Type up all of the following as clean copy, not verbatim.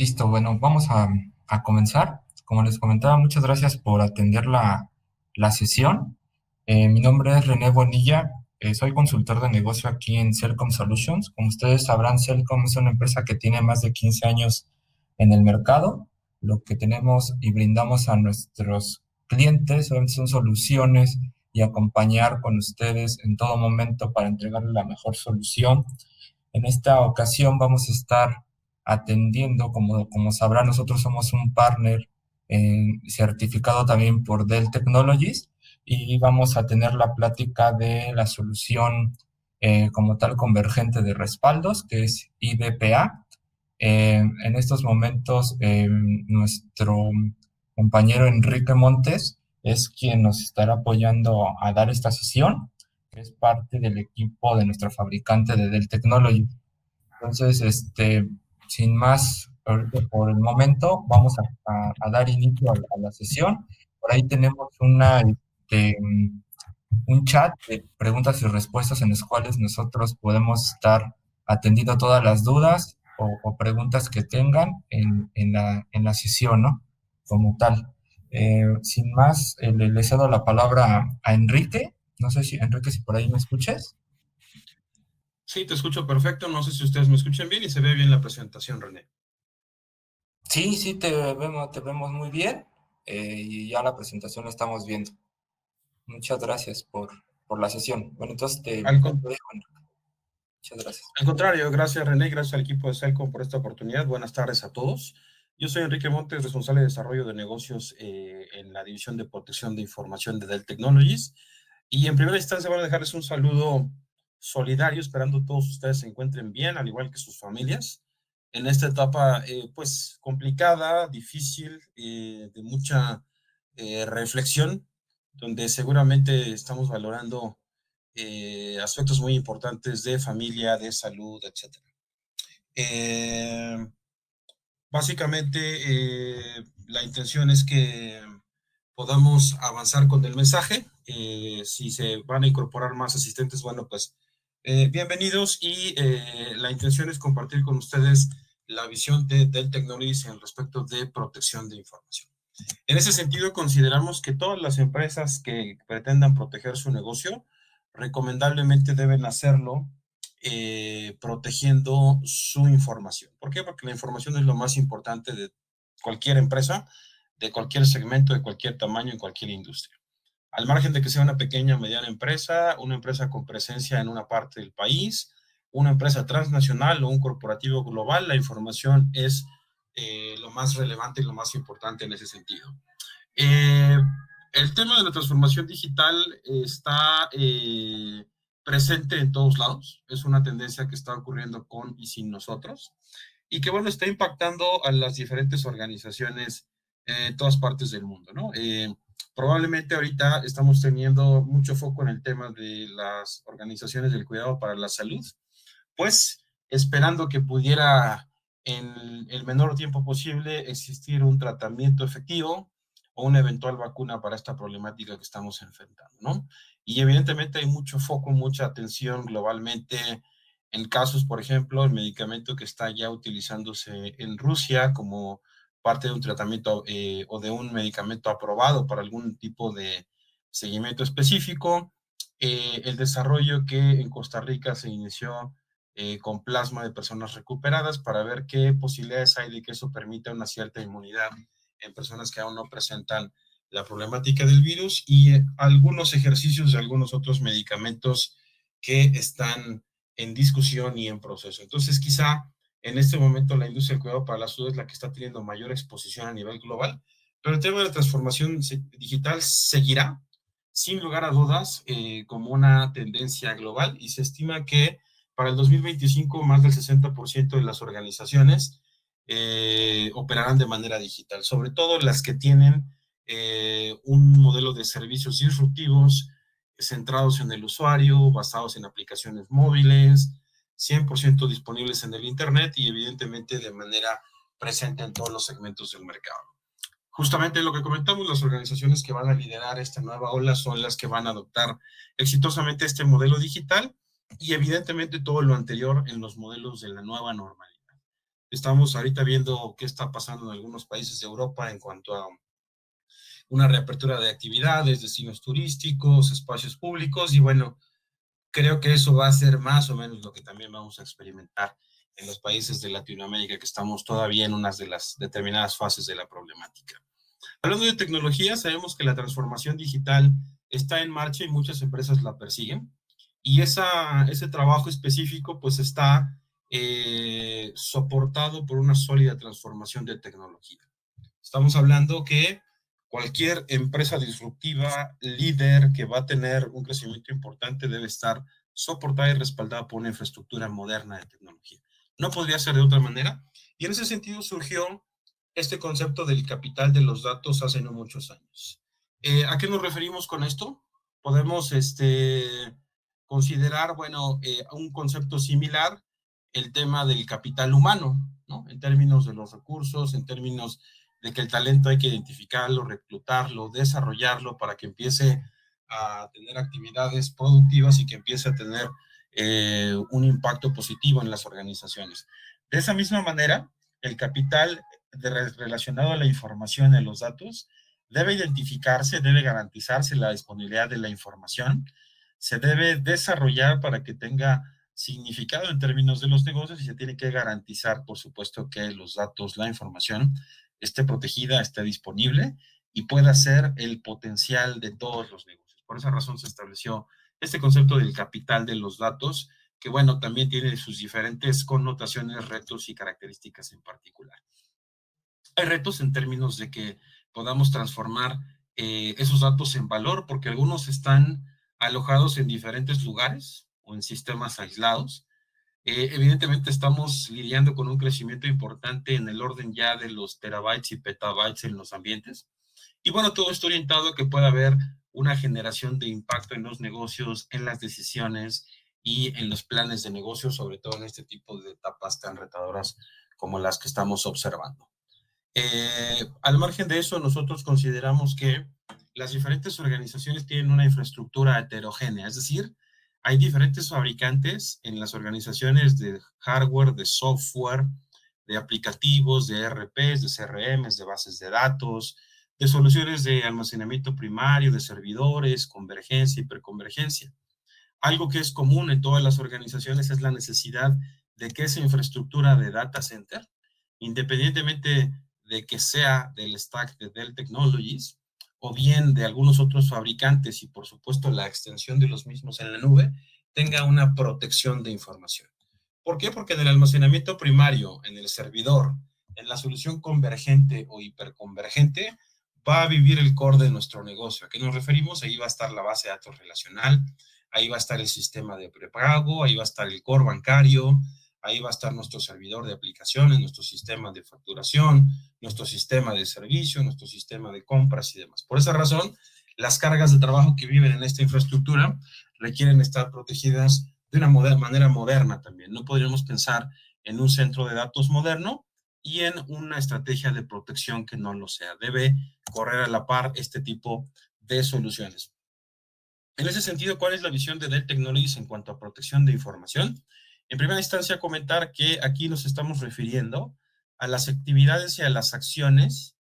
Listo, bueno, vamos a comenzar. Como les comentaba, muchas gracias por atender la sesión. Mi nombre es René Bonilla, soy consultor de negocio aquí en Celcom Solutions. Como ustedes sabrán, Celcom es una empresa que tiene más de 15 años en el mercado. Lo que tenemos y brindamos a nuestros clientes son soluciones y acompañar con ustedes en todo momento para entregarles la mejor solución. En esta ocasión vamos a estar atendiendo, como sabrán, nosotros somos un partner certificado también por Dell Technologies y vamos a tener la plática de la solución como tal convergente de respaldos, que es IDPA. En estos momentos, nuestro compañero Enrique Montes es quien nos estará apoyando a dar esta sesión, que es parte del equipo de nuestro fabricante de Dell Technologies. Entonces, sin más, ahorita por el momento, vamos a dar inicio a la sesión. Por ahí tenemos un chat de preguntas y respuestas en los cuales nosotros podemos estar atendiendo todas las dudas o preguntas que tengan en la sesión, ¿no? Como tal. Sin más, le cedo la palabra a Enrique. No sé si, Enrique, si por ahí me escuches. Sí, te escucho perfecto. No sé si ustedes me escuchan bien y se ve bien la presentación, René. Sí, sí, te vemos muy bien y ya la presentación la estamos viendo. Muchas gracias por la sesión. Bueno, entonces Al, te con- dejo. Muchas gracias. al contrario, gracias René, gracias al equipo de Celcom por esta oportunidad. Buenas tardes a todos. Yo soy Enrique Montes, responsable de desarrollo de negocios en la división de protección de información de Dell Technologies. Y en primera instancia van a dejarles un saludo solidario, esperando todos ustedes se encuentren bien, al igual que sus familias, en esta etapa pues complicada, difícil, de mucha reflexión, donde seguramente estamos valorando aspectos muy importantes de familia, de salud, etcétera. Eh, Básicamente, la intención es que podamos avanzar con el mensaje. Si se van a incorporar más asistentes, bueno, pues bienvenidos y la intención es compartir con ustedes la visión de Dell Technologies en respecto de protección de información. En ese sentido, consideramos que todas las empresas que pretendan proteger su negocio, recomendablemente deben hacerlo protegiendo su información. ¿Por qué? Porque la información es lo más importante de cualquier empresa, de cualquier segmento, de cualquier tamaño, en cualquier industria. Al margen de que sea una pequeña o mediana empresa, una empresa con presencia en una parte del país, una empresa transnacional o un corporativo global, la información es lo más relevante y lo más importante en ese sentido. Eh, el tema de la transformación digital está presente en todos lados, es una tendencia que está ocurriendo con y sin nosotros, y que bueno, está impactando a las diferentes organizaciones en todas partes del mundo, ¿no? Probablemente ahorita estamos teniendo mucho foco en el tema de las organizaciones del cuidado para la salud, pues esperando que pudiera en el menor tiempo posible existir un tratamiento efectivo o una eventual vacuna para esta problemática que estamos enfrentando, ¿no? Y evidentemente hay mucho foco, mucha atención globalmente en casos, por ejemplo, el medicamento que está ya utilizándose en Rusia como parte de un tratamiento o de un medicamento aprobado para algún tipo de seguimiento específico, el desarrollo que en Costa Rica se inició con plasma de personas recuperadas para ver qué posibilidades hay de que eso permita una cierta inmunidad en personas que aún no presentan la problemática del virus y algunos ejercicios de algunos otros medicamentos que están en discusión y en proceso. Entonces, quizá en este momento la industria del cuidado para la salud es la que está teniendo mayor exposición a nivel global, pero el tema de la transformación digital seguirá, sin lugar a dudas, como una tendencia global y se estima que para el 2025 más del 60% de las organizaciones operarán de manera digital, sobre todo las que tienen un modelo de servicios disruptivos centrados en el usuario, basados en aplicaciones móviles, 100% disponibles en el Internet y evidentemente de manera presente en todos los segmentos del mercado. Justamente lo que comentamos, las organizaciones que van a liderar esta nueva ola son las que van a adoptar exitosamente este modelo digital y evidentemente todo lo anterior en los modelos de la nueva normalidad. Estamos ahorita viendo qué está pasando en algunos países de Europa en cuanto a una reapertura de actividades, destinos turísticos, espacios públicos, y bueno, creo que eso va a ser más o menos lo que también vamos a experimentar en los países de Latinoamérica, que estamos todavía en unas de las determinadas fases de la problemática. Hablando de tecnología, sabemos que la transformación digital está en marcha y muchas empresas la persiguen. Y ese trabajo específico pues está soportado por una sólida transformación de tecnología. Estamos hablando que cualquier empresa disruptiva, líder que va a tener un crecimiento importante debe estar soportada y respaldada por una infraestructura moderna de tecnología. No podría ser de otra manera. Y en ese sentido surgió este concepto del capital de los datos hace no muchos años. ¿A qué nos referimos con esto? Podemos considerar, bueno, un concepto similar, el tema del capital humano, ¿no? En términos de los recursos, en términos de que el talento hay que identificarlo, reclutarlo, desarrollarlo para que empiece a tener actividades productivas y que empiece a tener un impacto positivo en las organizaciones. De esa misma manera, el capital relacionado a la información y a los datos debe identificarse, debe garantizarse la disponibilidad de la información, se debe desarrollar para que tenga significado en términos de los negocios y se tiene que garantizar, por supuesto, que los datos, la información esté protegida, esté disponible y pueda ser el potencial de todos los negocios. Por esa razón se estableció este concepto del capital de los datos, que bueno, también tiene sus diferentes connotaciones, retos y características en particular. Hay retos en términos de que podamos transformar esos datos en valor, porque algunos están alojados en diferentes lugares o en sistemas aislados. Evidentemente estamos lidiando con un crecimiento importante en el orden ya de los terabytes y petabytes en los ambientes. Y bueno, todo está orientado a que pueda haber una generación de impacto en los negocios, en las decisiones y en los planes de negocio, sobre todo en este tipo de etapas tan retadoras como las que estamos observando. Al margen de eso, nosotros consideramos que las diferentes organizaciones tienen una infraestructura heterogénea, es decir, hay diferentes fabricantes en las organizaciones de hardware, de software, de aplicativos, de ERPs, de CRMs, de bases de datos, de soluciones de almacenamiento primario, de servidores, convergencia, hiperconvergencia. Algo que es común en todas las organizaciones es la necesidad de que esa infraestructura de data center, independientemente de que sea del stack de Dell Technologies o bien de algunos otros fabricantes y por supuesto la extensión de los mismos en la nube, tenga una protección de información. ¿Por qué? Porque en el almacenamiento primario, en el servidor, en la solución convergente o hiperconvergente, va a vivir el core de nuestro negocio. ¿A qué nos referimos? Ahí va a estar la base de datos relacional, ahí va a estar el sistema de prepago, ahí va a estar el core bancario, ahí va a estar nuestro servidor de aplicaciones, nuestro sistema de facturación, nuestro sistema de servicio, nuestro sistema de compras y demás. Por esa razón, las cargas de trabajo que viven en esta infraestructura requieren estar protegidas de una manera moderna también. No podríamos pensar en un centro de datos moderno y en una estrategia de protección que no lo sea. Debe correr a la par este tipo de soluciones. En ese sentido, ¿cuál es la visión de Dell Technologies en cuanto a protección de información? En primera instancia, comentar que aquí nos estamos refiriendo a las actividades y a las acciones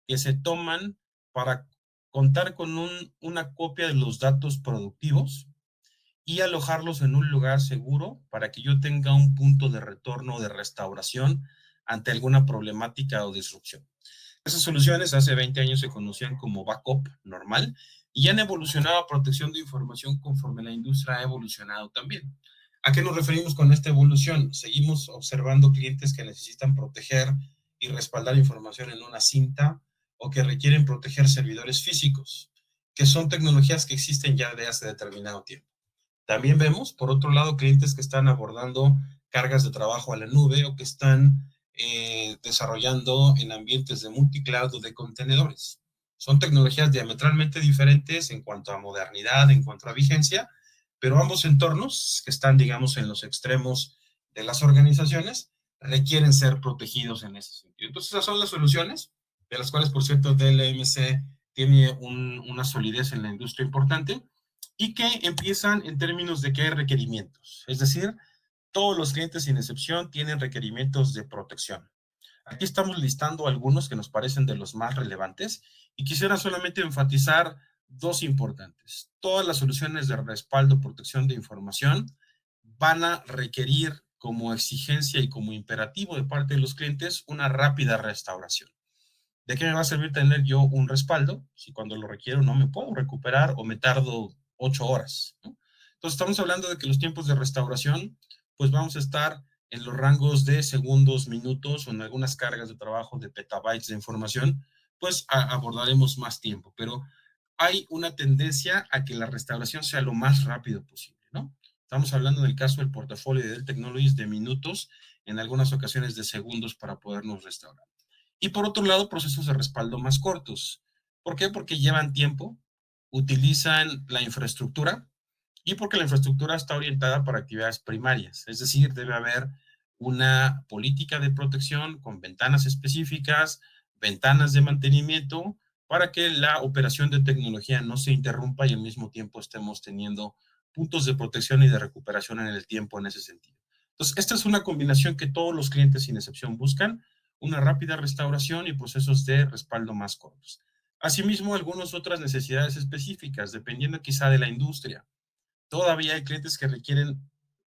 que se toman para contar con una copia de los datos productivos y alojarlos en un lugar seguro para que yo tenga un punto de retorno o de restauración ante alguna problemática o disrupción. Esas soluciones hace 20 años se conocían como backup normal y han evolucionado a protección de información conforme la industria ha evolucionado también. ¿A qué nos referimos con esta evolución? Seguimos observando clientes que necesitan proteger y respaldar información en una cinta o que requieren proteger servidores físicos, que son tecnologías que existen ya de hace determinado tiempo. También vemos, por otro lado, clientes que están abordando cargas de trabajo a la nube o que están desarrollando en ambientes de multicloud o de contenedores. Son tecnologías diametralmente diferentes en cuanto a modernidad, en cuanto a vigencia, pero ambos entornos que están, digamos, en los extremos de las organizaciones requieren ser protegidos en ese sentido. Entonces, esas son las soluciones, de las cuales, por cierto, DLMC tiene una solidez en la industria importante y que empiezan en términos de que hay requerimientos. Es decir, Todos los clientes, sin excepción, tienen requerimientos de protección. Aquí estamos listando algunos que nos parecen de los más relevantes y quisiera solamente enfatizar dos importantes. Todas las soluciones de respaldo, protección de información van a requerir como exigencia y como imperativo de parte de los clientes una rápida restauración. ¿De qué me va a servir tener yo un respaldo si cuando lo requiero no me puedo recuperar o me tardo 8 horas? ¿No? Entonces estamos hablando de que los tiempos de restauración, pues vamos a estar en los rangos de segundos, minutos o en algunas cargas de trabajo de petabytes de información, pues abordaremos más tiempo, pero hay una tendencia a que la restauración sea lo más rápido posible, ¿no? Estamos hablando en el caso del portafolio de Dell Technologies de minutos, en algunas ocasiones de segundos para podernos restaurar. Y por otro lado, procesos de respaldo más cortos. ¿Por qué? Porque llevan tiempo, utilizan la infraestructura y porque la infraestructura está orientada para actividades primarias. Es decir, debe haber una política de protección con ventanas específicas, ventanas de mantenimiento, para que la operación de tecnología no se interrumpa y al mismo tiempo estemos teniendo puntos de protección y de recuperación en el tiempo en ese sentido. Entonces, esta es una combinación que todos los clientes sin excepción buscan, una rápida restauración y procesos de respaldo más cortos. Asimismo, algunas otras necesidades específicas, dependiendo quizá de la industria. Todavía hay clientes que requieren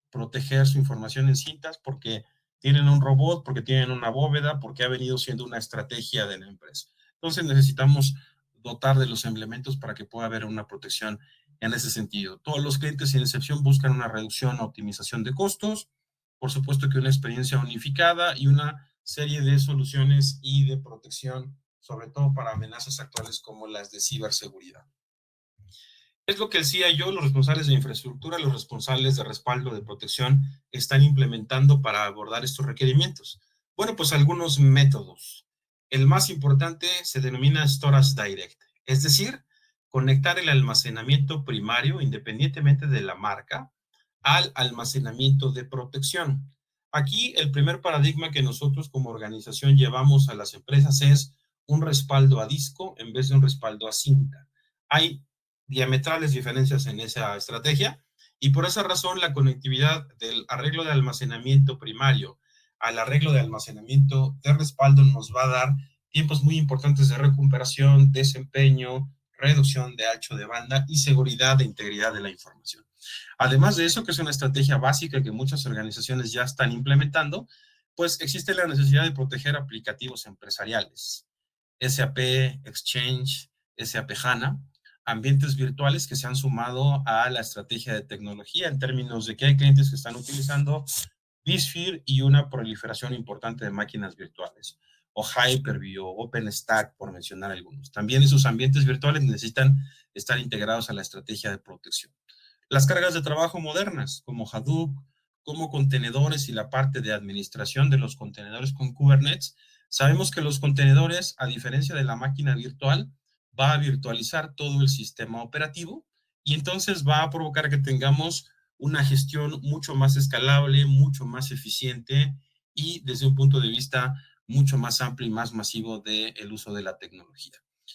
proteger su información en cintas porque tienen un robot, porque tienen una bóveda, porque ha venido siendo una estrategia de la empresa. Entonces necesitamos dotar de los implementos para que pueda haber una protección en ese sentido. Todos los clientes, sin excepción, buscan una reducción o optimización de costos, por supuesto que una experiencia unificada y una serie de soluciones y de protección, sobre todo para amenazas actuales como las de ciberseguridad. Es lo que el CIO, los responsables de infraestructura, los responsables de respaldo de protección están implementando para abordar estos requerimientos. Bueno, pues algunos métodos. El más importante se denomina Storage Direct, es decir, conectar el almacenamiento primario, independientemente de la marca, al almacenamiento de protección. Aquí el primer paradigma que nosotros como organización llevamos a las empresas es un respaldo a disco en vez de un respaldo a cinta. Hay diametrales diferencias en esa estrategia y por esa razón la conectividad del arreglo de almacenamiento primario al arreglo de almacenamiento de respaldo nos va a dar tiempos muy importantes de recuperación, desempeño, reducción de ancho de banda y seguridad de integridad de la información. Además de eso, que es una estrategia básica que muchas organizaciones ya están implementando, pues existe la necesidad de proteger aplicativos empresariales, SAP, Exchange, SAP HANA, ambientes virtuales que se han sumado a la estrategia de tecnología en términos de que hay clientes que están utilizando vSphere y una proliferación importante de máquinas virtuales, o Hyper-V o OpenStack, por mencionar algunos. También esos ambientes virtuales necesitan estar integrados a la estrategia de protección. Las cargas de trabajo modernas, como Hadoop, como contenedores y la parte de administración de los contenedores con Kubernetes, sabemos que los contenedores, a diferencia de la máquina virtual, va a virtualizar todo el sistema operativo y entonces va a provocar que tengamos una gestión mucho más escalable, mucho más eficiente y desde un punto de vista mucho más amplio y más masivo del uso de la tecnología.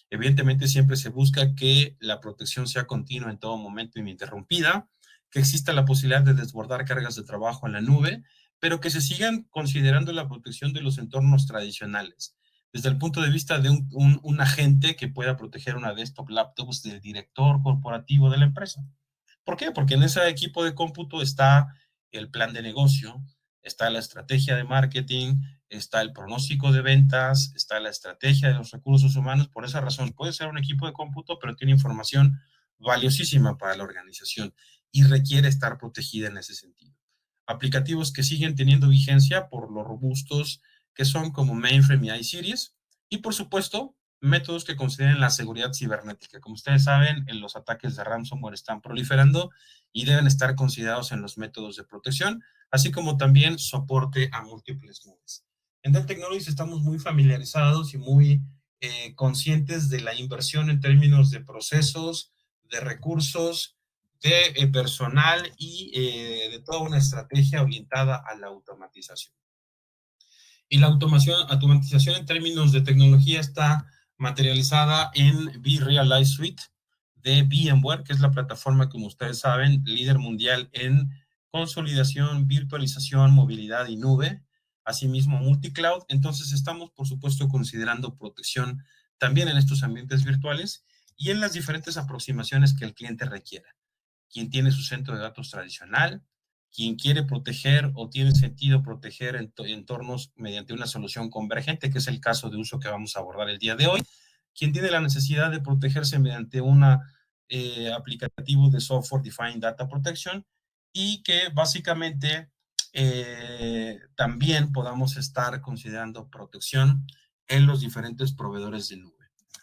Evidentemente siempre se busca que la protección sea continua en todo momento ininterrumpida, que exista la posibilidad de desbordar cargas de trabajo en la nube, pero que se sigan considerando la protección de los entornos tradicionales. Desde el punto de vista de un agente que pueda proteger una desktop laptop del director corporativo de la empresa. ¿Por qué? Porque en ese equipo de cómputo está el plan de negocio, está la estrategia de marketing, está el pronóstico de ventas, está la estrategia de los recursos humanos. Por esa razón, puede ser un equipo de cómputo, pero tiene información valiosísima para la organización y requiere estar protegida en ese sentido. Aplicativos que siguen teniendo vigencia por lo robustos que son como Mainframe y iSeries, y por supuesto, métodos que consideren la seguridad cibernética. Como ustedes saben, los ataques de ransomware están proliferando y deben estar considerados en los métodos de protección, así como también soporte a múltiples nubes. En Dell Technologies estamos muy familiarizados y muy conscientes de la inversión en términos de procesos, de recursos, de personal y de toda una estrategia orientada a la automatización. Y la automatización en términos de tecnología está materializada en vRealize Suite de VMware, que es la plataforma, como ustedes saben, líder mundial en consolidación, virtualización, movilidad y nube, asimismo multicloud. Entonces estamos, por supuesto, considerando protección también en estos ambientes virtuales y en las diferentes aproximaciones que el cliente requiera. Quien tiene su centro de datos tradicional, quien quiere proteger o tiene sentido proteger entornos mediante una solución convergente, que es el caso de uso que vamos a abordar el día de hoy, quien tiene la necesidad de protegerse mediante un aplicativo de Software Defined Data Protection y que básicamente también podamos estar considerando protección en los diferentes proveedores de nube.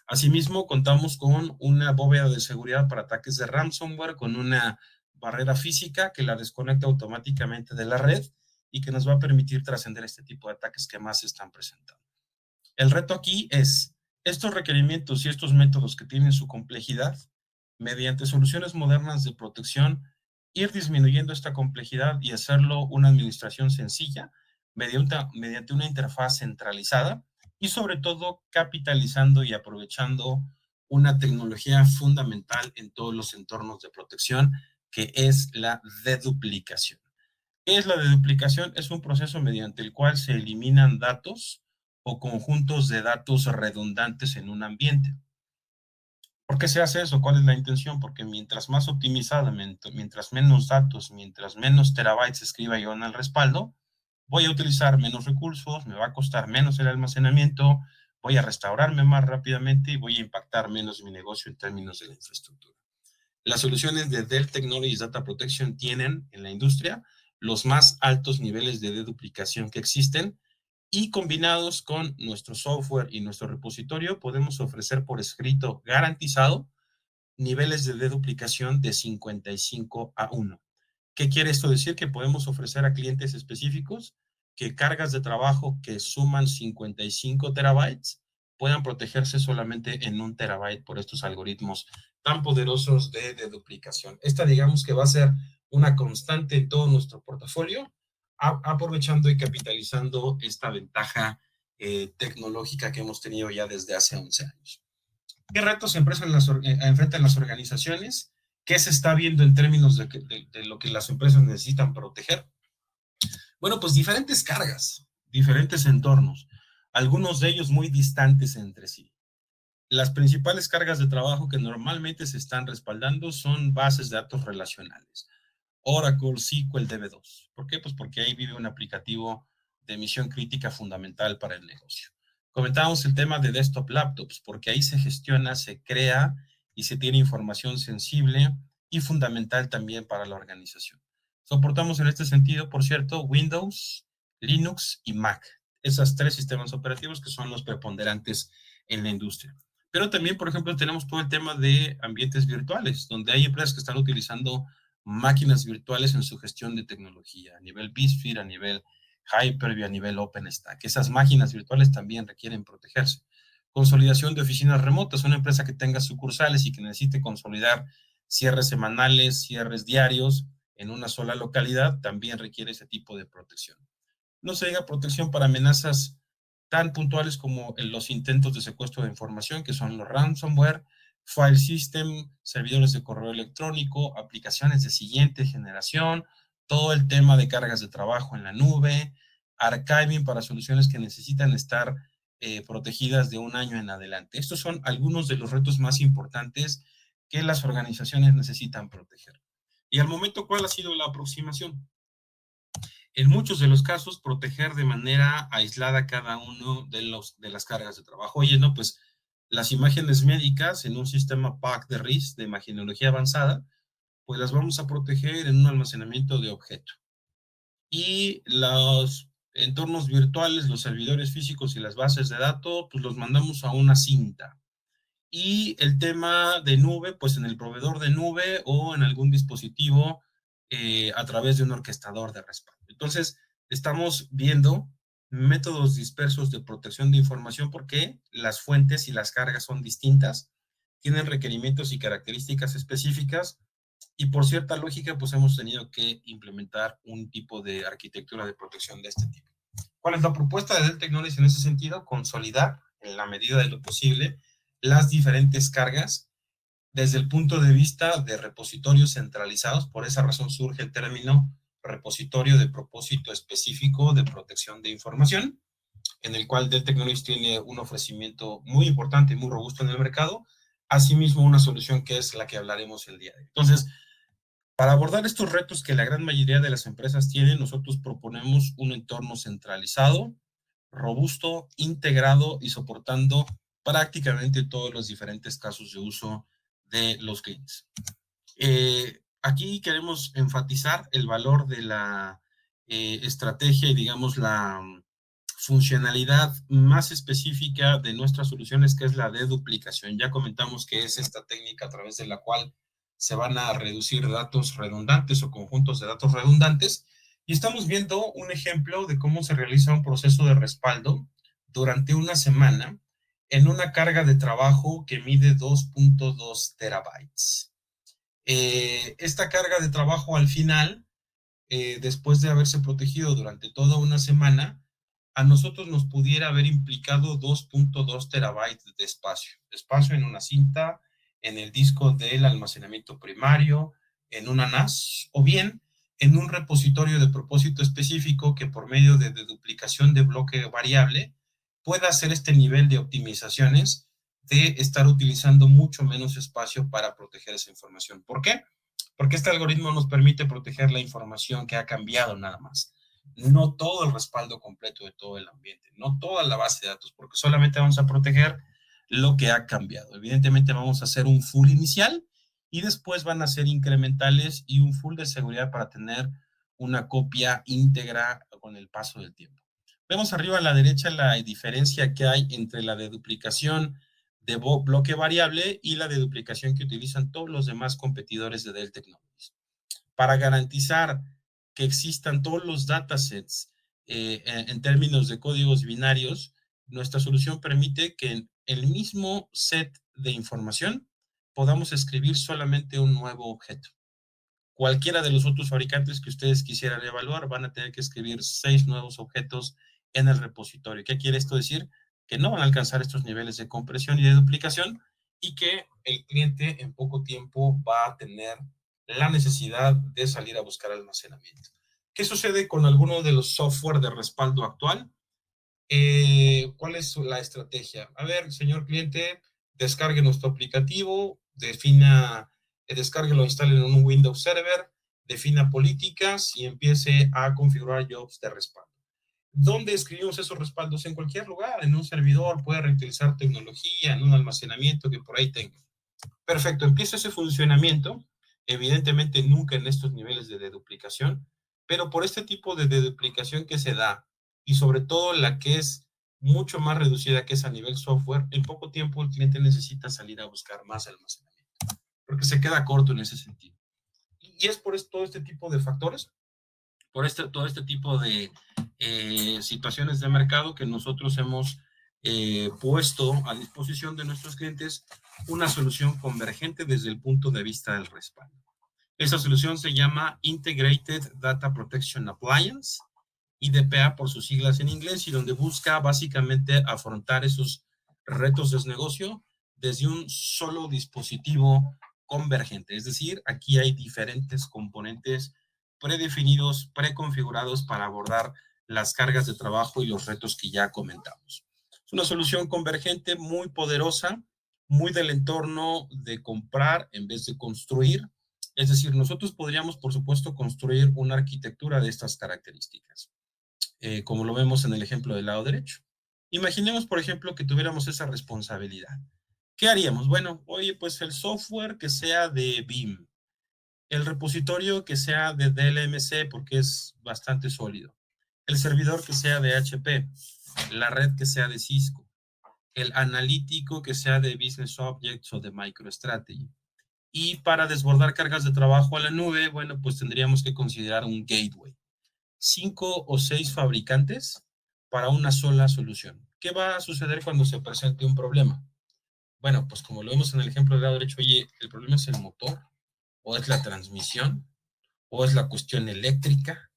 Asimismo, contamos con una bóveda de seguridad para ataques de ransomware, con una barrera física que la desconecta automáticamente de la red y que nos va a permitir trascender este tipo de ataques que más se están presentando. El reto aquí es estos requerimientos y estos métodos que tienen su complejidad, mediante soluciones modernas de protección, ir disminuyendo esta complejidad y hacerlo una administración sencilla mediante una interfaz centralizada y sobre todo capitalizando y aprovechando una tecnología fundamental en todos los entornos de protección, que es la deduplicación. ¿Qué es la deduplicación? Es un proceso mediante el cual se eliminan datos o conjuntos de datos redundantes en un ambiente. ¿Por qué se hace eso? ¿Cuál es la intención? Porque mientras más optimizada, mientras menos datos, mientras menos terabytes escriba yo en el respaldo, voy a utilizar menos recursos, me va a costar menos el almacenamiento, voy a restaurarme más rápidamente y voy a impactar menos mi negocio en términos de la infraestructura. Las soluciones de Dell Technologies Data Protection tienen en la industria los más altos niveles de deduplicación que existen y combinados con nuestro software y nuestro repositorio podemos ofrecer por escrito garantizado niveles de deduplicación de 55:1. ¿Qué quiere esto decir? Que podemos ofrecer a clientes específicos que cargas de trabajo que suman 55 terabytes puedan protegerse solamente en 1 terabyte por estos algoritmos tan poderosos de deduplicación. Esta digamos que va a ser una constante en todo nuestro portafolio, aprovechando y capitalizando esta ventaja tecnológica que hemos tenido ya desde hace 11 años. ¿Qué retos enfrentan las organizaciones? ¿Qué se está viendo en términos de lo que las empresas necesitan proteger? Bueno, pues diferentes cargas, diferentes entornos, algunos de ellos muy distantes entre sí. Las principales cargas de trabajo que normalmente se están respaldando son bases de datos relacionales. Oracle, SQL, DB2. ¿Por qué? Pues porque ahí vive un aplicativo de misión crítica fundamental para el negocio. Comentábamos el tema de desktop laptops, porque ahí se gestiona, se crea y se tiene información sensible y fundamental también para la organización. Soportamos en este sentido, por cierto, Windows, Linux y Mac. Esas 3 sistemas operativos que son los preponderantes en la industria. Pero también, por ejemplo, tenemos todo el tema de ambientes virtuales, donde hay empresas que están utilizando máquinas virtuales en su gestión de tecnología, a nivel vSphere, a nivel Hyper-V, a nivel OpenStack. Esas máquinas virtuales también requieren protegerse. Consolidación de oficinas remotas, una empresa que tenga sucursales y que necesite consolidar cierres semanales, cierres diarios en una sola localidad, también requiere ese tipo de protección. No se diga protección para amenazas tan puntuales como los intentos de secuestro de información, que son los ransomware, file system, servidores de correo electrónico, aplicaciones de siguiente generación, todo el tema de cargas de trabajo en la nube, archiving para soluciones que necesitan estar protegidas de 1 año en adelante. Estos son algunos de los retos más importantes que las organizaciones necesitan proteger. Y al momento, ¿cuál ha sido la aproximación? En muchos de los casos, proteger de manera aislada cada uno de las cargas de trabajo. Oye, no, pues las imágenes médicas en un sistema PAC de RIS, de imagenología avanzada, pues las vamos a proteger en un almacenamiento de objeto. Y los entornos virtuales, los servidores físicos y las bases de datos, pues los mandamos a una cinta. Y el tema de nube, pues en el proveedor de nube o en algún dispositivo a través de un orquestador de respaldo. Entonces, estamos viendo métodos dispersos de protección de información porque las fuentes y las cargas son distintas, tienen requerimientos y características específicas y por cierta lógica, pues hemos tenido que implementar un tipo de arquitectura de protección de este tipo. ¿Cuál es la propuesta de Dell Technologies en ese sentido? Consolidar en la medida de lo posible las diferentes cargas desde el punto de vista de repositorios centralizados. Por esa razón surge el término repositorio de propósito específico de protección de información, en el cual Dell Technologies tiene un ofrecimiento muy importante y muy robusto en el mercado, asimismo una solución que es la que hablaremos el día de hoy. Entonces, para abordar estos retos que la gran mayoría de las empresas tienen, nosotros proponemos un entorno centralizado, robusto, integrado y soportando prácticamente todos los diferentes casos de uso de los clientes. Aquí queremos enfatizar el valor de la estrategia y, digamos, la funcionalidad más específica de nuestras soluciones, que es la deduplicación. Ya comentamos que es esta técnica a través de la cual se van a reducir datos redundantes o conjuntos de datos redundantes, y estamos viendo un ejemplo de cómo se realiza un proceso de respaldo durante una semana en una carga de trabajo que mide 2.2 terabytes. Esta carga de trabajo al final, después de haberse protegido durante toda una semana, a nosotros nos pudiera haber implicado 2.2 terabytes de espacio en una cinta, en el disco del almacenamiento primario, en una NAS, o bien en un repositorio de propósito específico que por medio de duplicación de bloque variable pueda hacer este nivel de optimizaciones de estar utilizando mucho menos espacio para proteger esa información. ¿Por qué? Porque este algoritmo nos permite proteger la información que ha cambiado nada más, no todo el respaldo completo de todo el ambiente, no toda la base de datos, porque solamente vamos a proteger lo que ha cambiado. Evidentemente vamos a hacer un full inicial y después van a ser incrementales y un full de seguridad para tener una copia íntegra con el paso del tiempo. Vemos arriba a la derecha la diferencia que hay entre la deduplicación de bloque variable y la deduplicación que utilizan todos los demás competidores de Dell Technologies. Para garantizar que existan todos los datasets en términos de códigos binarios, nuestra solución permite que en el mismo set de información podamos escribir solamente un nuevo objeto. Cualquiera de los otros fabricantes que ustedes quisieran evaluar van a tener que escribir 6 nuevos objetos en el repositorio. ¿Qué quiere esto decir? Que no van a alcanzar estos niveles de compresión y de duplicación y que el cliente en poco tiempo va a tener la necesidad de salir a buscar almacenamiento. ¿Qué sucede con alguno de los software de respaldo actual? ¿Cuál es la estrategia? A ver, señor cliente, descargue nuestro aplicativo, descárguelo, instale en un Windows Server, defina políticas y empiece a configurar jobs de respaldo. ¿Dónde escribimos esos respaldos? En cualquier lugar, en un servidor, puede reutilizar tecnología, en un almacenamiento que por ahí tenga. Perfecto, empieza ese funcionamiento, evidentemente nunca en estos niveles de deduplicación, pero por este tipo de deduplicación que se da, y sobre todo la que es mucho más reducida, que es a nivel software, en poco tiempo el cliente necesita salir a buscar más almacenamiento, porque se queda corto en ese sentido. Y es por todo este tipo de factores, por todo este tipo de situaciones de mercado que nosotros hemos puesto a disposición de nuestros clientes una solución convergente desde el punto de vista del respaldo. Esta solución se llama Integrated Data Protection Appliance, IDPA por sus siglas en inglés, y donde busca básicamente afrontar esos retos de negocio desde un solo dispositivo convergente. Es decir, aquí hay diferentes componentes predefinidos, preconfigurados para abordar las cargas de trabajo y los retos que ya comentamos. Es una solución convergente muy poderosa, muy del entorno de comprar en vez de construir. Es decir, nosotros podríamos, por supuesto, construir una arquitectura de estas características, como lo vemos en el ejemplo del lado derecho. Imaginemos, por ejemplo, que tuviéramos esa responsabilidad. ¿Qué haríamos? Bueno, oye, pues el software que sea de BIM, el repositorio que sea de DLMC porque es bastante sólido, el servidor que sea de HP, la red que sea de Cisco, el analítico que sea de Business Objects o de MicroStrategy. Y para desbordar cargas de trabajo a la nube, bueno, pues tendríamos que considerar un gateway. 5 o 6 fabricantes para una sola solución. ¿Qué va a suceder cuando se presente un problema? Bueno, pues como lo vemos en el ejemplo del lado derecho, oye, ¿el problema es el motor? ¿O es la transmisión? ¿O es la cuestión eléctrica?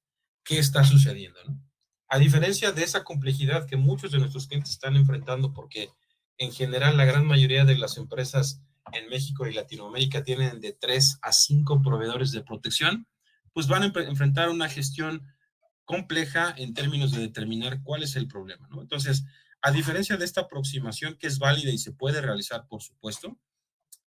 ¿Qué está sucediendo, no? A diferencia de esa complejidad que muchos de nuestros clientes están enfrentando, porque en general la gran mayoría de las empresas en México y Latinoamérica tienen de 3 a 5 proveedores de protección, pues van a enfrentar una gestión compleja en términos de determinar cuál es el problema, ¿no? Entonces, a diferencia de esta aproximación que es válida y se puede realizar, por supuesto,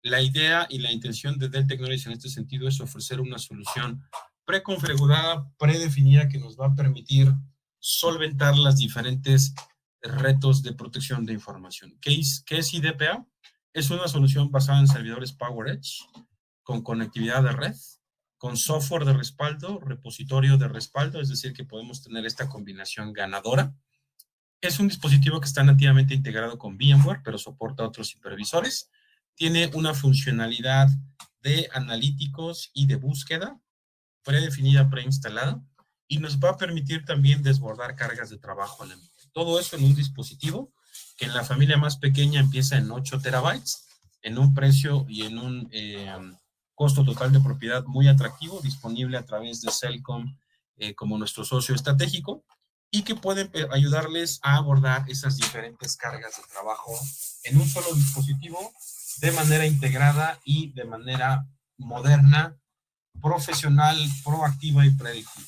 la idea y la intención de Dell Technologies en este sentido es ofrecer una solución preconfigurada, predefinida, que nos va a permitir solventar los diferentes retos de protección de información. ¿Qué es IDPA? Es una solución basada en servidores PowerEdge, con conectividad de red, con software de respaldo, repositorio de respaldo, es decir, que podemos tener esta combinación ganadora. Es un dispositivo que está nativamente integrado con VMware, pero soporta otros hipervisores. Tiene una funcionalidad de analíticos y de búsqueda predefinida, preinstalada, y nos va a permitir también desbordar cargas de trabajo a la nube. Todo eso en un dispositivo que en la familia más pequeña empieza en 8 terabytes, en un precio y en un costo total de propiedad muy atractivo, disponible a través de Cellcom como nuestro socio estratégico, y que pueden ayudarles a abordar esas diferentes cargas de trabajo en un solo dispositivo de manera integrada y de manera moderna, profesional, proactiva y predictiva.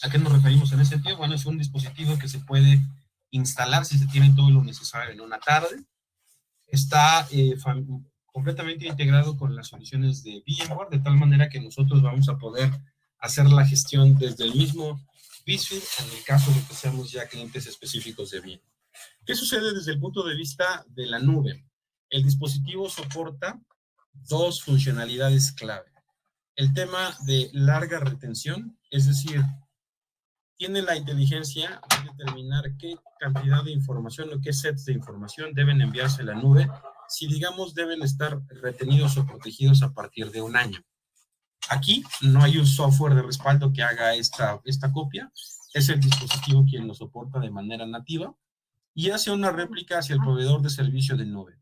¿A qué nos referimos en ese sentido? Bueno, es un dispositivo que se puede instalar si se tiene todo lo necesario en una tarde. Está completamente integrado con las soluciones de VMware, de tal manera que nosotros vamos a poder hacer la gestión desde el mismo vSphere en el caso de que seamos ya clientes específicos de VMware. ¿Qué sucede desde el punto de vista de la nube? El dispositivo soporta dos funcionalidades clave. El tema de larga retención, es decir, tiene la inteligencia de determinar qué cantidad de información o qué sets de información deben enviarse a la nube, si digamos deben estar retenidos o protegidos a partir de un año. Aquí no hay un software de respaldo que haga esta copia, es el dispositivo quien lo soporta de manera nativa y hace una réplica hacia el proveedor de servicio de nube,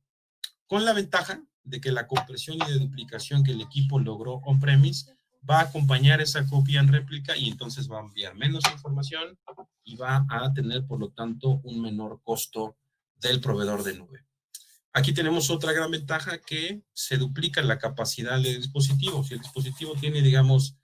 con la ventaja de que la compresión y de duplicación que el equipo logró on-premise va a acompañar esa copia en réplica y entonces va a enviar menos información y va a tener, por lo tanto, un menor costo del proveedor de nube. Aquí tenemos otra gran ventaja, que se duplica la capacidad del dispositivo. Si el dispositivo tiene, digamos,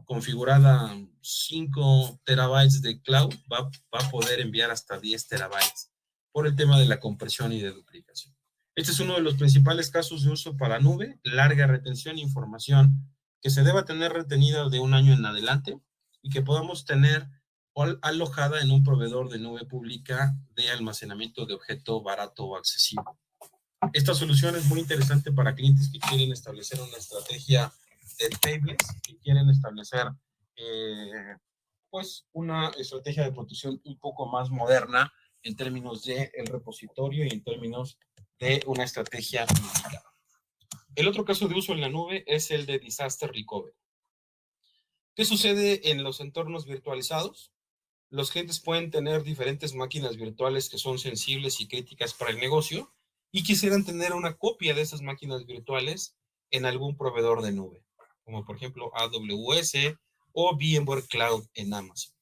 configurada 5 terabytes de cloud, va a poder enviar hasta 10 terabytes por el tema de la compresión y de duplicación. Este es uno de los principales casos de uso para nube, larga retención de información que se deba tener retenida de un año en adelante y que podamos tener alojada en un proveedor de nube pública de almacenamiento de objeto barato o accesible. Esta solución es muy interesante para clientes que quieren establecer una estrategia de tablets, que quieren establecer pues una estrategia de protección un poco más moderna en términos del repositorio y en términos de una estrategia unificada. El otro caso de uso en la nube es el de Disaster Recovery. ¿Qué sucede en los entornos virtualizados? Los clientes pueden tener diferentes máquinas virtuales que son sensibles y críticas para el negocio y quisieran tener una copia de esas máquinas virtuales en algún proveedor de nube, como por ejemplo AWS o VMware Cloud en Amazon.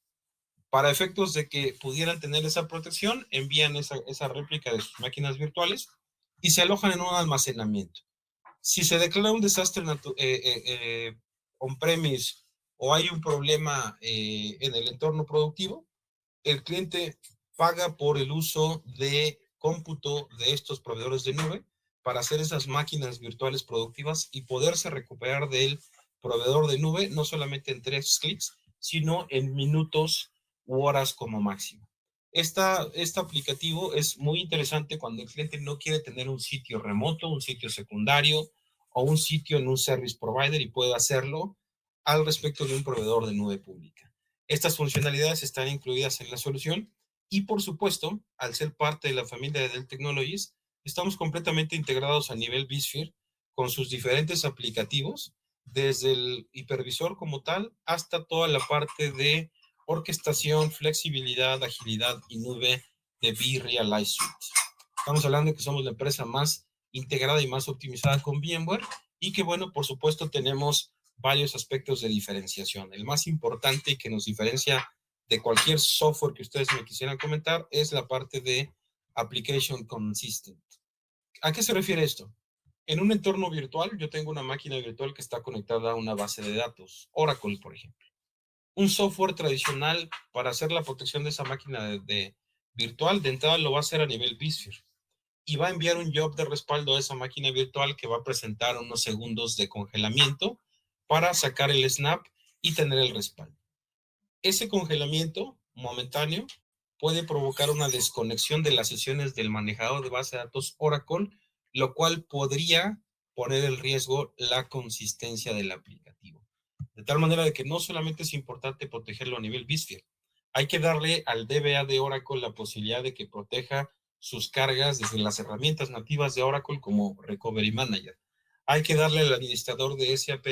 Para efectos de que pudieran tener esa protección, envían esa réplica de sus máquinas virtuales y se alojan en un almacenamiento. Si se declara un desastre on-premise o hay un problema en el entorno productivo, el cliente paga por el uso de cómputo de estos proveedores de nube para hacer esas máquinas virtuales productivas y poderse recuperar del proveedor de nube, no solamente en 3 clics, sino en minutos u horas como máximo. Este aplicativo es muy interesante cuando el cliente no quiere tener un sitio remoto, un sitio secundario o un sitio en un service provider y puede hacerlo al respecto de un proveedor de nube pública. Estas funcionalidades están incluidas en la solución y, por supuesto, al ser parte de la familia de Dell Technologies, estamos completamente integrados a nivel vSphere con sus diferentes aplicativos, desde el hipervisor como tal hasta toda la parte de orquestación, flexibilidad, agilidad y nube de vRealize Suite. Estamos hablando de que somos la empresa más integrada y más optimizada con VMware y que, bueno, por supuesto, tenemos varios aspectos de diferenciación. El más importante y que nos diferencia de cualquier software que ustedes me quisieran comentar es la parte de Application Consistent. ¿A qué se refiere esto? En un entorno virtual, yo tengo una máquina virtual que está conectada a una base de datos, Oracle, por ejemplo. Un software tradicional para hacer la protección de esa máquina virtual, de entrada lo va a hacer a nivel vSphere y va a enviar un job de respaldo a esa máquina virtual que va a presentar unos segundos de congelamiento para sacar el snap y tener el respaldo. Ese congelamiento momentáneo puede provocar una desconexión de las sesiones del manejador de base de datos Oracle, lo cual podría poner en riesgo la consistencia del aplicativo. De tal manera de que no solamente es importante protegerlo a nivel vSphere, hay que darle al DBA de Oracle la posibilidad de que proteja sus cargas desde las herramientas nativas de Oracle como Recovery Manager. Hay que darle al administrador de SAP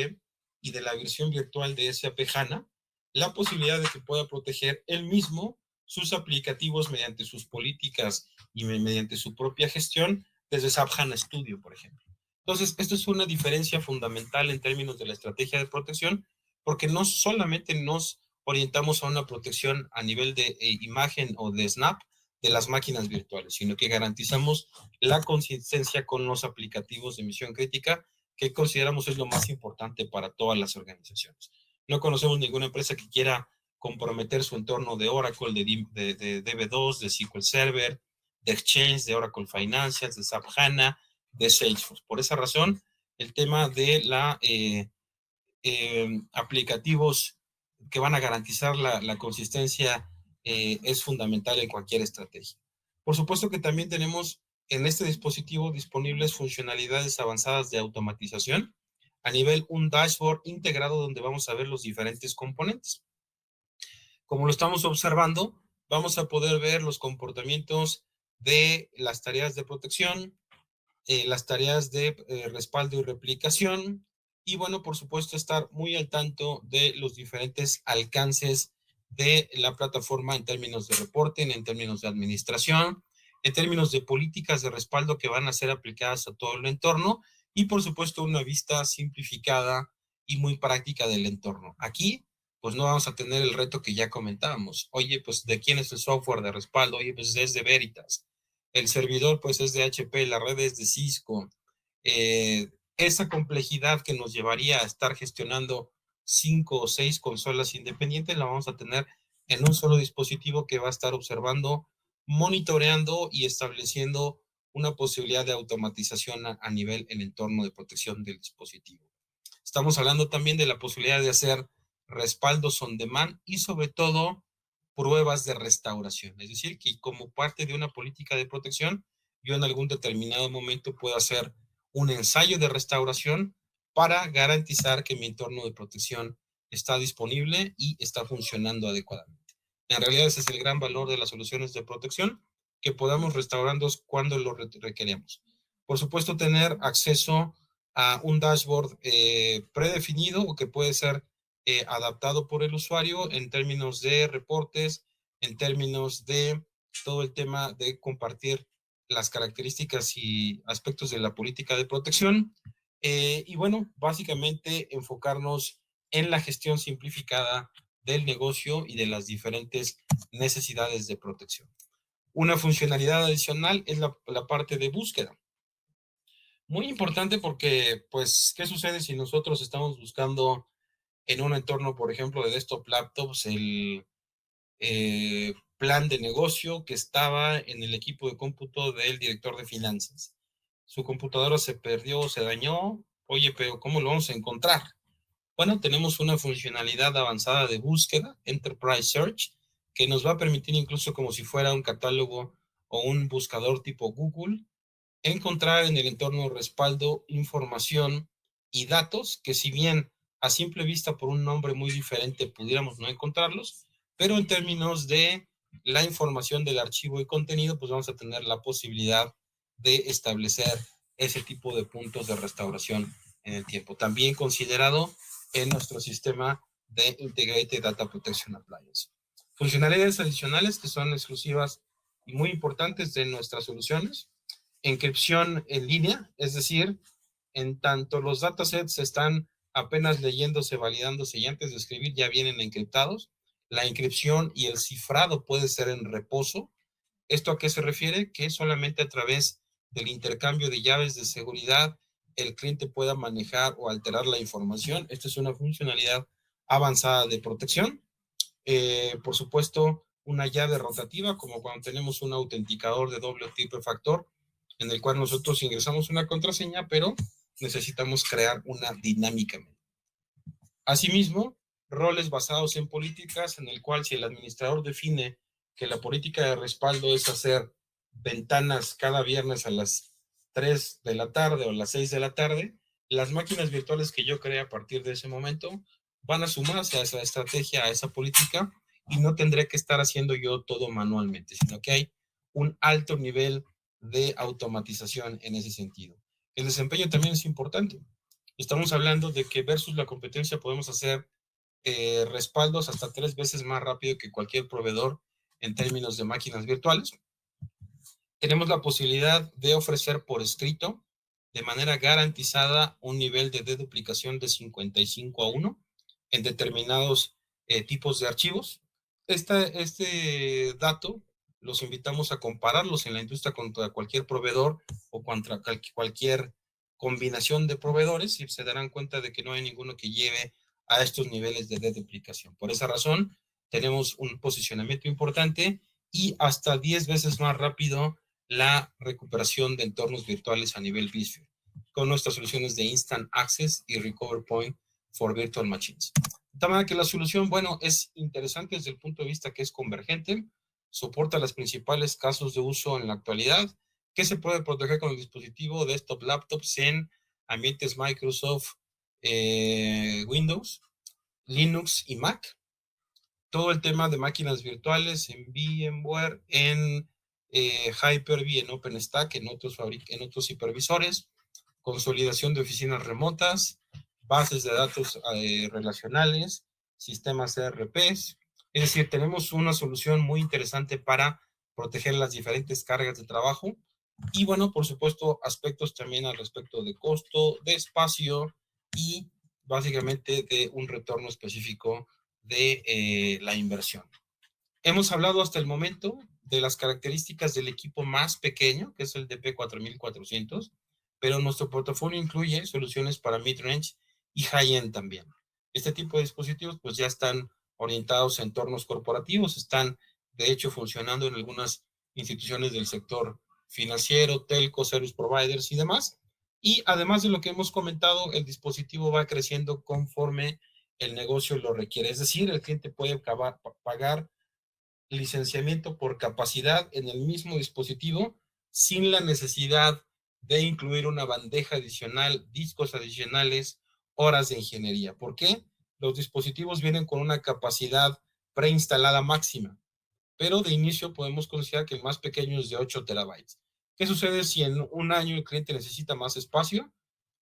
y de la versión virtual de SAP HANA la posibilidad de que pueda proteger él mismo sus aplicativos mediante sus políticas y mediante su propia gestión desde SAP HANA Studio, por ejemplo. Entonces, esto es una diferencia fundamental en términos de la estrategia de protección, porque no solamente nos orientamos a una protección a nivel de imagen o de snap de las máquinas virtuales, sino que garantizamos la consistencia con los aplicativos de misión crítica que consideramos es lo más importante para todas las organizaciones. No conocemos ninguna empresa que quiera comprometer su entorno de Oracle, de DB2, de SQL Server, de Exchange, de Oracle Financials, de SAP HANA, de Salesforce. Por esa razón, el tema de la aplicativos que van a garantizar la consistencia es fundamental en cualquier estrategia. Por supuesto que también tenemos en este dispositivo disponibles funcionalidades avanzadas de automatización a nivel un dashboard integrado donde vamos a ver los diferentes componentes. Como lo estamos observando, vamos a poder ver los comportamientos de las tareas de protección, las tareas de respaldo y replicación, y bueno, por supuesto, estar muy al tanto de los diferentes alcances de la plataforma en términos de reporting, en términos de administración, en términos de políticas de respaldo que van a ser aplicadas a todo el entorno, y por supuesto una vista simplificada y muy práctica del entorno. Aquí, pues no vamos a tener el reto que ya comentábamos. Oye, pues ¿de quién es el software de respaldo? Oye, pues es de Veritas. El servidor pues es de HP, la red es de Cisco. Esa complejidad que nos llevaría a estar gestionando 5 o 6 consolas independientes la vamos a tener en un solo dispositivo que va a estar observando, monitoreando y estableciendo una posibilidad de automatización a nivel el entorno de protección del dispositivo. Estamos hablando también de la posibilidad de hacer respaldos on demand y sobre todo pruebas de restauración. Es decir, que como parte de una política de protección, yo en algún determinado momento puedo hacer un ensayo de restauración para garantizar que mi entorno de protección está disponible y está funcionando adecuadamente. En realidad ese es el gran valor de las soluciones de protección, que podamos restaurarlos cuando lo requeremos. Por supuesto, tener acceso a un dashboard predefinido o que puede ser adaptado por el usuario en términos de reportes, en términos de todo el tema de compartir las características y aspectos de la política de protección. Y bueno, básicamente enfocarnos en la gestión simplificada del negocio y de las diferentes necesidades de protección. Una funcionalidad adicional es la parte de búsqueda. Muy importante porque, pues, ¿qué sucede si nosotros estamos buscando en un entorno, por ejemplo, de desktop laptops, el plan de negocio que estaba en el equipo de cómputo del director de finanzas? Su computadora se perdió, se dañó. Oye, pero ¿cómo lo vamos a encontrar? Bueno, tenemos una funcionalidad avanzada de búsqueda, Enterprise Search, que nos va a permitir incluso como si fuera un catálogo o un buscador tipo Google, encontrar en el entorno respaldo, información y datos que si bien a simple vista por un nombre muy diferente pudiéramos no encontrarlos, pero en términos de la información del archivo y contenido, pues vamos a tener la posibilidad de establecer ese tipo de puntos de restauración en el tiempo. También considerado en nuestro sistema de Integrated Data Protection Appliance. Funcionalidades adicionales que son exclusivas y muy importantes de nuestras soluciones: encripción en línea, es decir, en tanto los datasets están apenas leyéndose, validándose y antes de escribir ya vienen encriptados. La encripción y el cifrado puede ser en reposo. ¿Esto a qué se refiere? Que solamente a través del intercambio de llaves de seguridad el cliente pueda manejar o alterar la información. Esta es una funcionalidad avanzada de protección. Por supuesto, una llave rotativa, como cuando tenemos un autenticador de doble o triple factor, en el cual nosotros ingresamos una contraseña, pero necesitamos crear una dinámicamente. Asimismo, roles basados en políticas, en el cual si el administrador define que la política de respaldo es hacer ventanas cada viernes a las 3 de la tarde o a las 6 de la tarde, las máquinas virtuales que yo cree a partir de ese momento van a sumarse a esa estrategia, a esa política, y no tendré que estar haciendo yo todo manualmente, sino que hay un alto nivel de automatización en ese sentido. El desempeño también es importante. Estamos hablando de que versus la competencia podemos hacer respaldos hasta 3 veces más rápido que cualquier proveedor en términos de máquinas virtuales. Tenemos la posibilidad de ofrecer por escrito de manera garantizada un nivel de deduplicación de 55:1 en determinados tipos de archivos. Este dato los invitamos a compararlos en la industria contra cualquier proveedor o contra cualquier combinación de proveedores y se darán cuenta de que no hay ninguno que lleve a estos niveles de deduplicación. Por esa razón, tenemos un posicionamiento importante y hasta 10 veces más rápido la recuperación de entornos virtuales a nivel vSphere con nuestras soluciones de Instant Access y Recovery Point for Virtual Machines. De tal manera que la solución, bueno, es interesante desde el punto de vista que es convergente, soporta los principales casos de uso en la actualidad, que se puede proteger con el dispositivo desktop laptops en ambientes Microsoft, Windows, Linux y Mac. Todo el tema de máquinas virtuales en VMware, en Hyper-V, en OpenStack, en otros hipervisores, consolidación de oficinas remotas, bases de datos relacionales, sistemas ERPs. Es decir, tenemos una solución muy interesante para proteger las diferentes cargas de trabajo y, bueno, por supuesto, aspectos también al respecto de costo, de espacio y básicamente de un retorno específico de la inversión. Hemos hablado hasta el momento de las características del equipo más pequeño, que es el DP4400, pero nuestro portafolio incluye soluciones para mid-range y high-end también. Este tipo de dispositivos pues ya están orientados a entornos corporativos, están de hecho funcionando en algunas instituciones del sector financiero, telco, service providers y demás. Y además de lo que hemos comentado, el dispositivo va creciendo conforme el negocio lo requiere. Es decir, el cliente puede pagar licenciamiento por capacidad en el mismo dispositivo sin la necesidad de incluir una bandeja adicional, discos adicionales, horas de ingeniería. ¿Por qué? Los dispositivos vienen con una capacidad preinstalada máxima, pero de inicio podemos considerar que el más pequeño es de 8 terabytes. ¿Qué sucede si en un año el cliente necesita más espacio?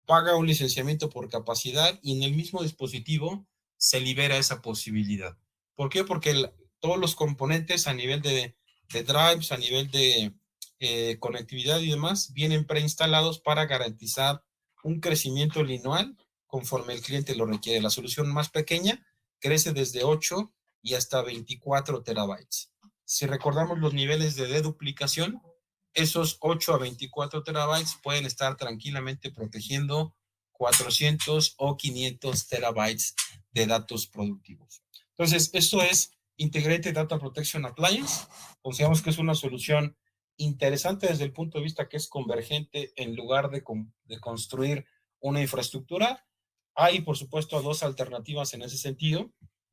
Paga un licenciamiento por capacidad y en el mismo dispositivo se libera esa posibilidad. ¿Por qué? Porque todos los componentes a nivel de drives, a nivel de conectividad y demás, vienen preinstalados para garantizar un crecimiento lineal conforme el cliente lo requiere. La solución más pequeña crece desde 8 y hasta 24 terabytes. Si recordamos los niveles de deduplicación, esos 8 a 24 terabytes pueden estar tranquilamente protegiendo 400 o 500 terabytes de datos productivos. Entonces, esto es Integrated Data Protection Appliance. Consideramos que es una solución interesante desde el punto de vista que es convergente en lugar de construir una infraestructura. Hay, por supuesto, dos alternativas en ese sentido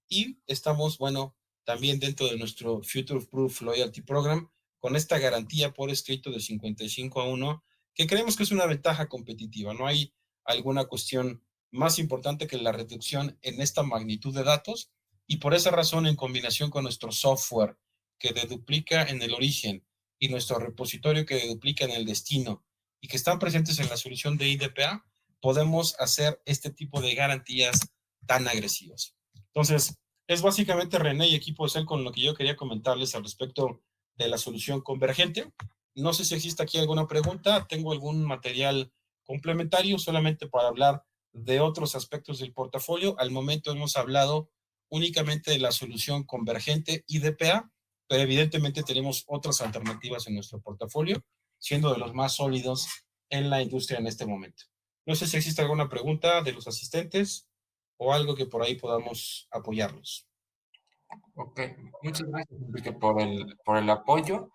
y estamos, bueno, también dentro de nuestro Future Proof Loyalty Program con esta garantía por escrito de 55:1, que creemos que es una ventaja competitiva. No hay alguna cuestión más importante que la reducción en esta magnitud de datos y por esa razón, en combinación con nuestro software que deduplica en el origen y nuestro repositorio que deduplica en el destino y que están presentes en la solución de IDPA, podemos hacer este tipo de garantías tan agresivas. Entonces, es básicamente René y equipo de CEL con lo que yo quería comentarles al respecto de la solución convergente. No sé si existe aquí alguna pregunta, tengo algún material complementario solamente para hablar de otros aspectos del portafolio. Al momento hemos hablado únicamente de la solución convergente IDPA, pero evidentemente tenemos otras alternativas en nuestro portafolio, siendo de los más sólidos en la industria en este momento. No sé si existe alguna pregunta de los asistentes o algo que por ahí podamos apoyarlos. Ok, muchas gracias, Enrique, por el apoyo.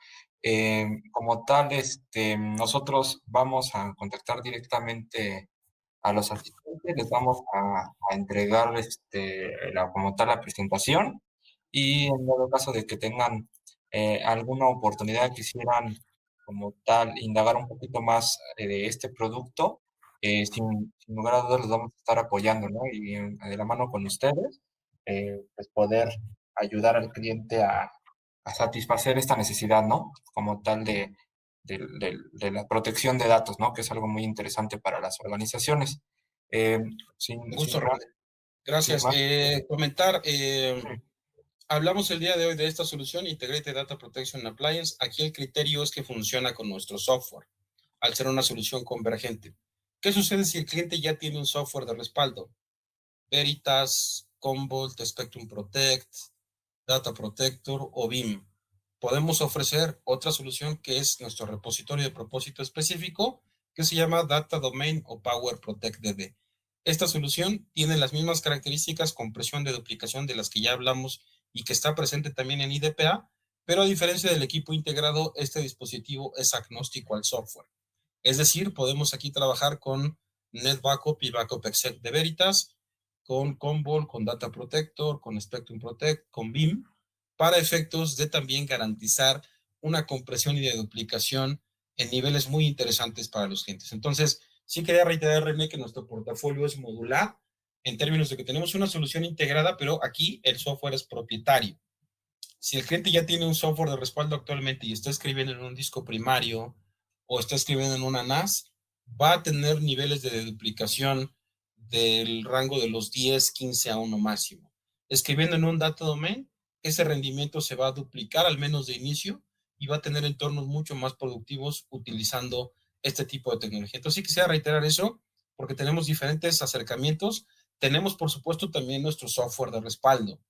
Como tal, nosotros vamos a contactar directamente a los asistentes, les vamos a entregar como tal la presentación y en dado caso de que tengan alguna oportunidad, quisieran como tal indagar un poquito más de este producto, sin lugar a dudas los vamos a estar apoyando, ¿no? Y de la mano con ustedes, pues poder ayudar al cliente a satisfacer esta necesidad, ¿no? Como tal de la protección de datos, ¿no? Que es algo muy interesante para las organizaciones. Eh, Un sin gusto, más, René. sin Gracias. más, Comentar, hablamos el día de hoy de esta solución Integrated Data Protection Appliance. Aquí el criterio es que funciona con nuestro software, al ser una solución convergente. ¿Qué sucede si el cliente ya tiene un software de respaldo? Veritas, Commvault, Spectrum Protect, Data Protector o BIM. Podemos ofrecer otra solución que es nuestro repositorio de propósito específico, que se llama Data Domain o Power Protect DB. Esta solución tiene las mismas características, compresión de duplicación de las que ya hablamos y que está presente también en IDPA, pero a diferencia del equipo integrado, este dispositivo es agnóstico al software. Es decir, podemos aquí trabajar con NetBackup y Backup Exec de Veritas, con Commvault, con Data Protector, con Spectrum Protect, con BIM, para efectos de también garantizar una compresión y de duplicación en niveles muy interesantes para los clientes. Entonces, sí quería reiterar, René, que nuestro portafolio es modular en términos de que tenemos una solución integrada, pero aquí el software es propietario. Si el cliente ya tiene un software de respaldo actualmente y está escribiendo en un disco primario o está escribiendo en una NAS, va a tener niveles de duplicación del rango de los 10, 15 a 1 máximo. Escribiendo en un data domain, ese rendimiento se va a duplicar al menos de inicio y va a tener entornos mucho más productivos utilizando este tipo de tecnología. Entonces sí quisiera reiterar eso porque tenemos diferentes acercamientos. Tenemos, por supuesto, también nuestro software de respaldo.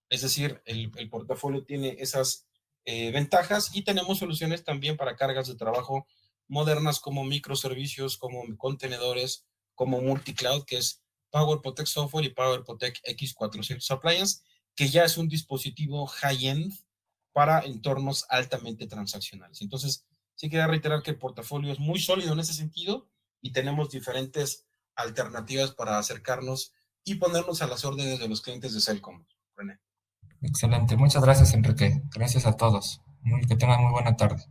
Es decir, el portafolio tiene esas ventajas y tenemos soluciones también para cargas de trabajo modernas como microservicios, como contenedores, como multicloud, que es Power Protect Software y Power Protect X400 Appliance, que ya es un dispositivo high-end para entornos altamente transaccionales. Entonces, sí quería reiterar que el portafolio es muy sólido en ese sentido y tenemos diferentes alternativas para acercarnos y ponernos a las órdenes de los clientes de Cellcom. René. excelente. Muchas gracias, Enrique. Gracias a todos. Que tengan muy buena tarde.